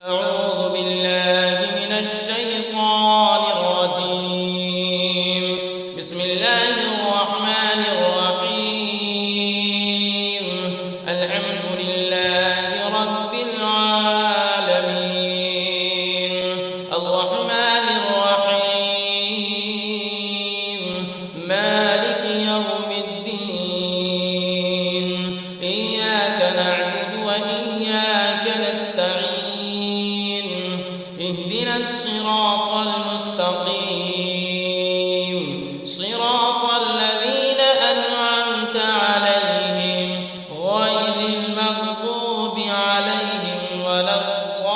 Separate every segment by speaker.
Speaker 1: أعوذ بالله من الشيطان الرجيم. بسم الله الرحمن الرحيم. الحمد لله رب العالمين الرحمن الرحيم مالك يوم الدين إياك نعبد وإياك نستعين اهدنا الصراط المستقيم صراط الذين أنعمت عليهم غير المغضوب عليهم ولا الضالين.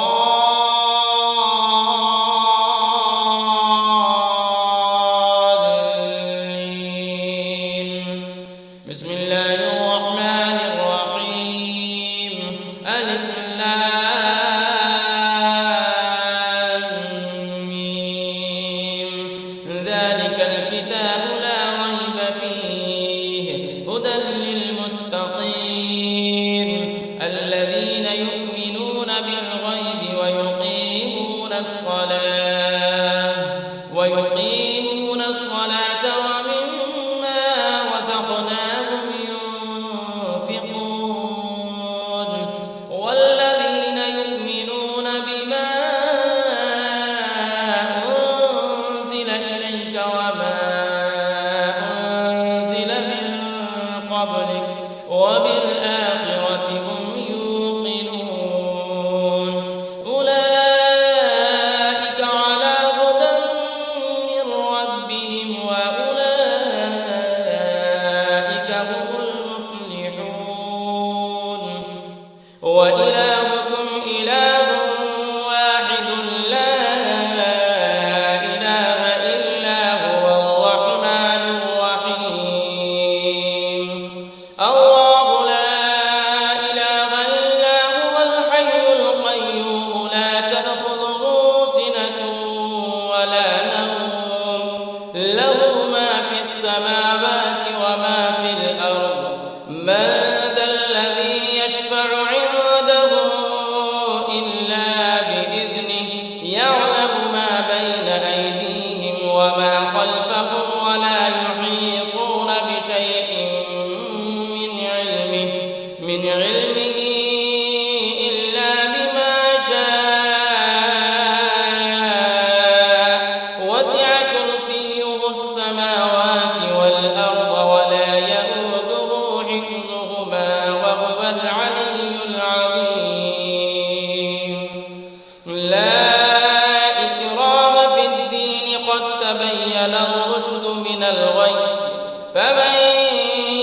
Speaker 1: بسم الله الرحمن الرحيم ألف ذلك الكتاب لا ريب فيه هدى للمتقين الذين يؤمنون بالغيب ويقيمون الصلاة ومما رزقناهم ينفقون والذين يؤمنون بما أنزل إليك وما أنزل من قبلك وبالآخرة هم يوقنون أولئك على هدى من ربهم وأولئك هم المفلحون. وإلهكم إله واحد لا إله إلا هو الرحمن الرحيم. الله لا إله إلا هو الحي القيوم لا تأخذه سنة ولا نوم له ما في السماوات وما في الأرض من ذا الذي يشفع عنده إلا بإذنه يعلم ما بين أيديهم وما خلفهم ولا يحيطون بشيء من علمه إلا بما شاء وسع كرسيه السماوات والأرض ولا يئوده حفظهما وهو العلي العظيم. لا إكراه في الدين قد تبين الرشد من الغي فمن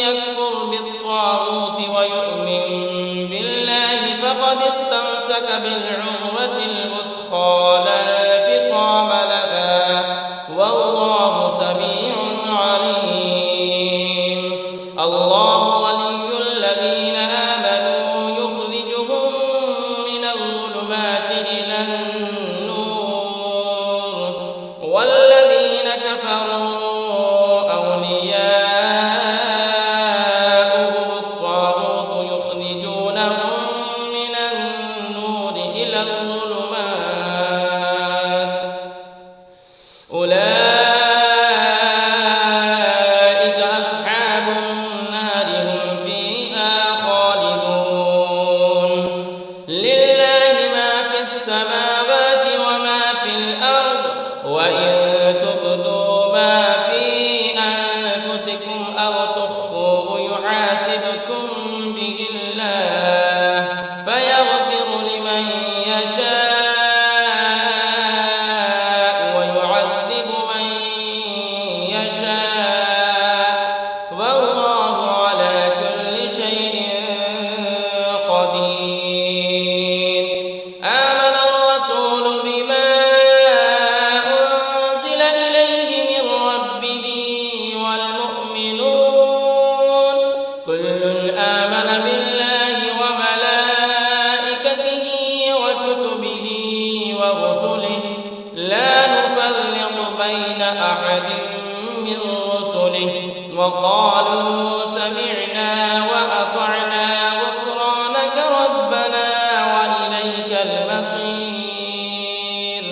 Speaker 1: يكفر بالطاغوت ويؤمن بالله فقد استمسك بالعروة الوثقى لا انفصام لها والله سميع عليم. الله ولي الذين آمنوا يخرجهم من الظلمات إلى النور والذين كفروا أولياؤهم الطاغوت يخرجونهم من النور إلى الظلمات أولئك أصحاب النار هم فيها خالدون. لله ما في السماوات وما في الأرض وإن تبدوا ما في أنفسكم أو تخفوه يحاسبكم به الله فيغفر لمن يشاء ويعذب من يشاء والله على كل شيء قدير. آمن الرسول بما أنزل إليه من ربه والمؤمنون كل آمن بالله وملائكته وكتبه ورسله لا نفرق بين أحد من رسله وقالوا سمعنا وأطعنا غفرانك ربنا وإليك المصير. بشير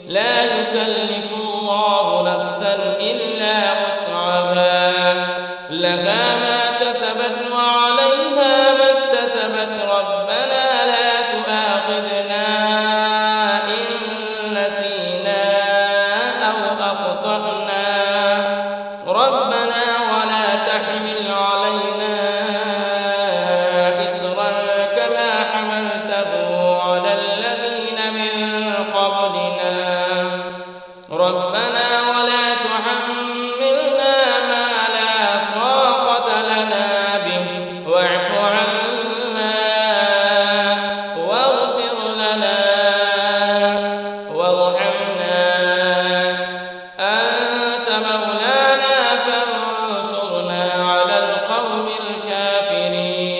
Speaker 1: لا يكلف الله نفسا إلا وسعها لها ما كسبت وعليها ما اكتسبت ربنا لا تؤاخذنا إن نسينا أو أخطأنا ربنا ولا تحمل علينا إصرا كما حملته على الذين من قبلنا ربنا ولا تحملنا ما لا طاقة لنا به واعف عنا واغفر لنا وارحمنا أنت مولانا فانصرنا على القوم الكافرين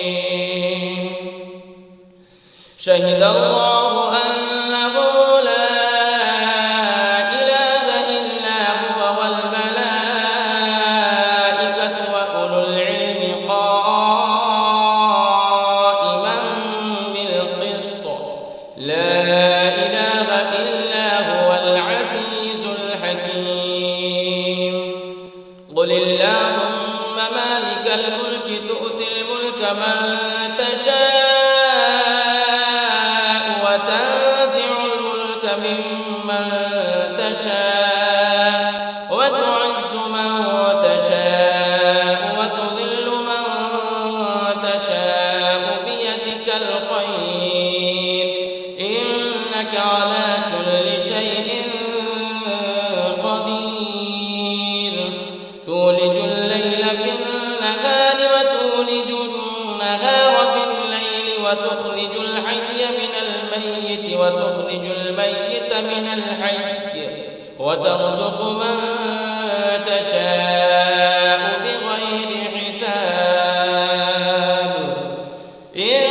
Speaker 1: شهد الله أنه لا إله إلا هو والملائكة وأولو العلم قائما بالقسط لا إله إلا هو العزيز الحكيم قل اللهم مالك الملك تؤتي الملك من تشاء وتنزع الملك ممن تشاء وتعز من تشاء وتذل من تشاء بيدك الخير إنك على كل شيء قدير تولج الليل في النهار وتولج النهار في الليل وتخرج الحي من الميت وتخرج الميت من الحي وترزق من تشاء بغير حساب إن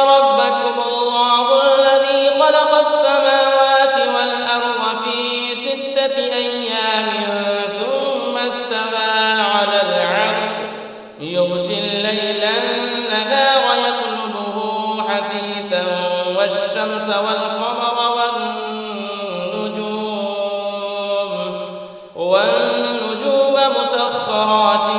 Speaker 1: ربكم الله الذي خلق السماوات والأرض في 6 أيام ثم استوى على العرش يغشي الليل النهار يطلبه حثيثا والشمس والقمر والنجوم مسخرات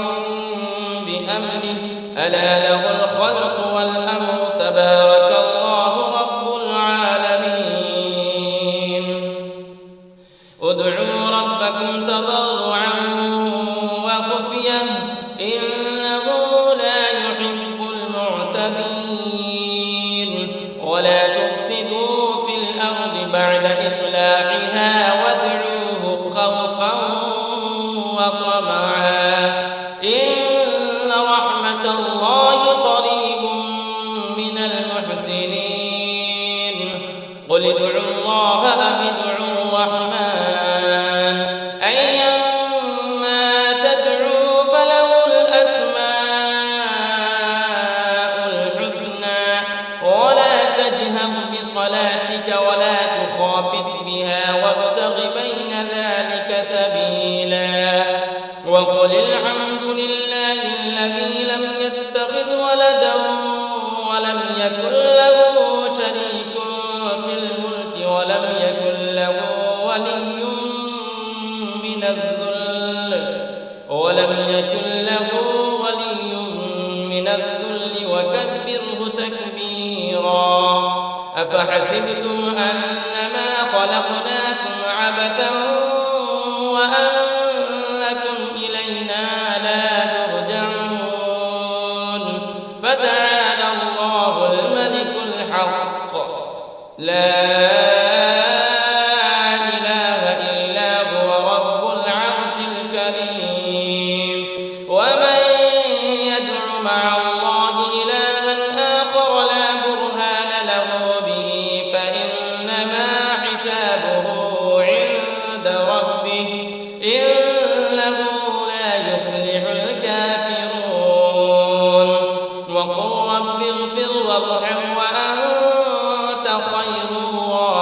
Speaker 1: بأمره ألا له الخلق والأمر تبارك الله رب العالمين ادعوا ربكم تضرعا وخفية إنه لا يحب المعتدين ولا تفسدوا في الأرض بعد إصلاحها وادعوه خوفا وطمعا إن رحمة الله قريب من المحسنين قل ادعوا الله أم ادعوا الرحمن أيما تدعوا فله الأسماء الحسنى ولا تجهر بصلاتك ولا تخافت بها وابتغ بين ذلك سبيلا وقل الحمد لله الذي لم يتخذ ولدا ولم يكن له شريك في الملك ولم يكن له ولي من الذل وكبره تكبيرا أفحسبتم أنما خلقناكم عبثا وأنكم إلينا لا ترجعون فتعالى الله الملك الحق لا إله إلا هو رب العرش الكريم ومن يدع مع الله إلها آخر لا برهان له به فإنما حسابه عند ربه إنه لا يفلح الكافرون وقل رب اغفر وارحم وأنت خير الراحمين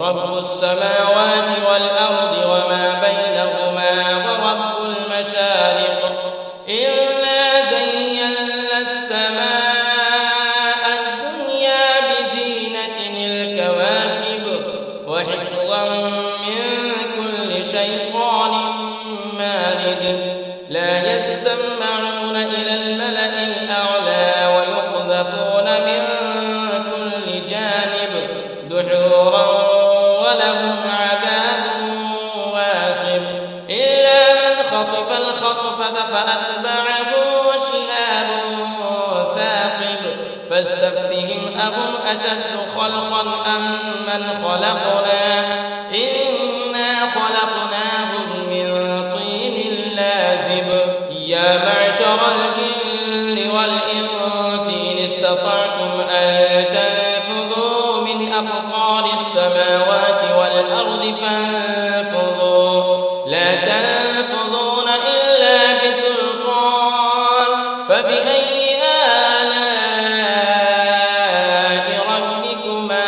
Speaker 1: رب السماوات والأرض وما بينهما ورب المشارق إنا زينا السماء الدنيا بزينة الكواكب وحفظا من كل شيطان مارد لا يسمعون إلى الملأ الأعلى ويقذفون من كل جانب دحورا ولهم عذاب واصب إلا من خطف الخطفة فأتبعه شهاب ثاقب فاستفتهم أهم أشد خلقا أم من خلقنا إنا خلقناهم من طين لازب يا معشر الجن والإنس إن استطعتم أن تنفذوا من أقطار السماوات والأرض فانفذوا لا تنفذون إلا بسلطان فبأي آلاء ربكما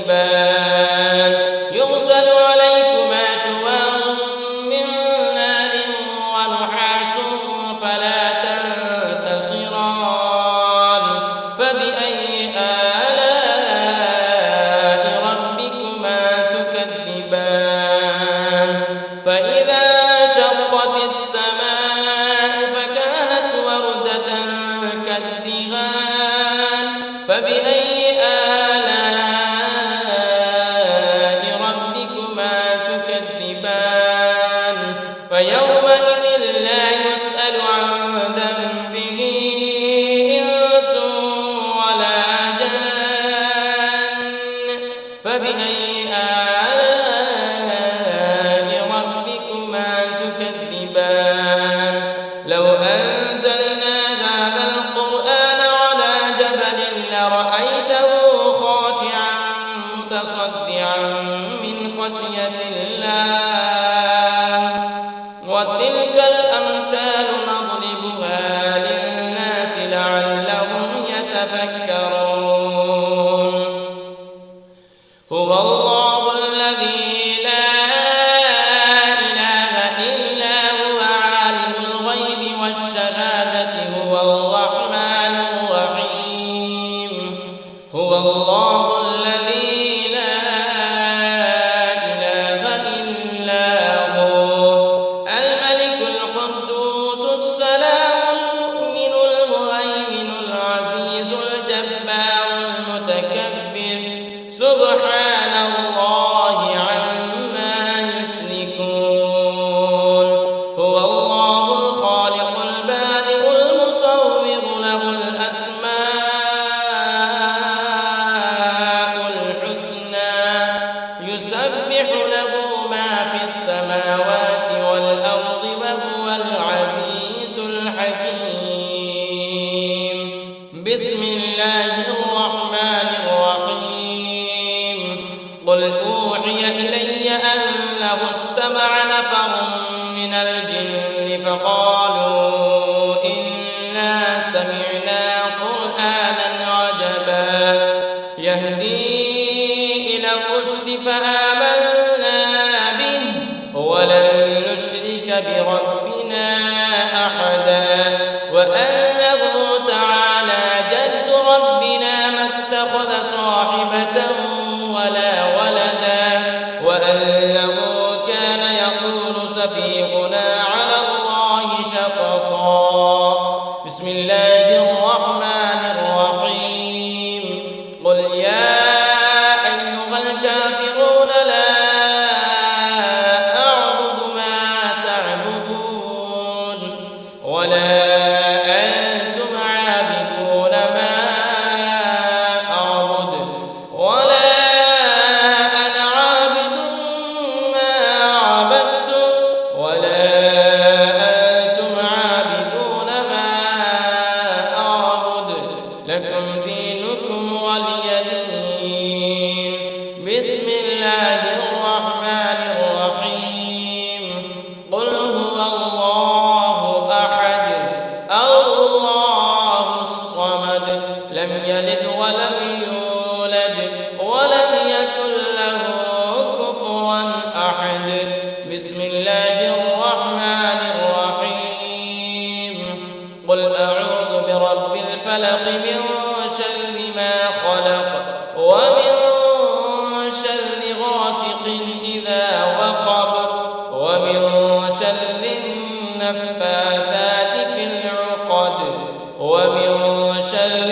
Speaker 1: تكذبان يرسل عليكما شواظ من نار ونحاس فلا تنتصران فبأي آلاء ربكما تكذبان فإذا شقت السماء فكانت وردة كالدهان فبأي آلاء ربكما تكذبان فيومئذ لا يسأل عن ذنبه إنس ولا جان فبأي آلاء ربكما تكذبان لو أنزلنا هذا القرآن على جبل لرأيته خاشعا متصدعا من خشية الله وتلك الأمثال نضربها للناس لعلهم يتفكرون هو الله الذي لا إله إلا هو عالم الغيب والشهادة هو الرحمن الرحيم هو الله الذي لا إله إلا هو الملك القدوس السلام المؤمن المهيمن العزيز الجبار المتكبر سبحان الله عما يشركون هو الله الخالق البارئ المصور له الأسماء الحسنى يسبح له ما في السماوات والأرض وهو العزيز الحكيم بسم الله الرحمن الرحيم قل أوحي إلي أنه استمع نفر من الجن فقالوا إنا سمعنا قرآنا عجبا يهدي إلى الرشد فآمنا به ولن نشرك بربنا أحدا وأنه تعالى جد ربنا ما اتخذ صاحبة ولا ولدا وأنه كان يقول سفيهنا على الله شططا بسم الله الرحمن الرحيم قل يا أيها الكافرون لا أعبد ما تعبدون ولا أنتم عابدون ما أعبد ولا أنا عابد ما عبدتم ولا أنتم عابدون ما أعبد لكم دينكم ولي دين بسم الله الرحمن الرحيم قل هو الله أحد الله الصمد لم يلد ولم يولد ولم يكن له ورب الفلق من شر ما خلق ومن شر غاسق إذا وقب ومن شر النفاثات في العقد ومن شر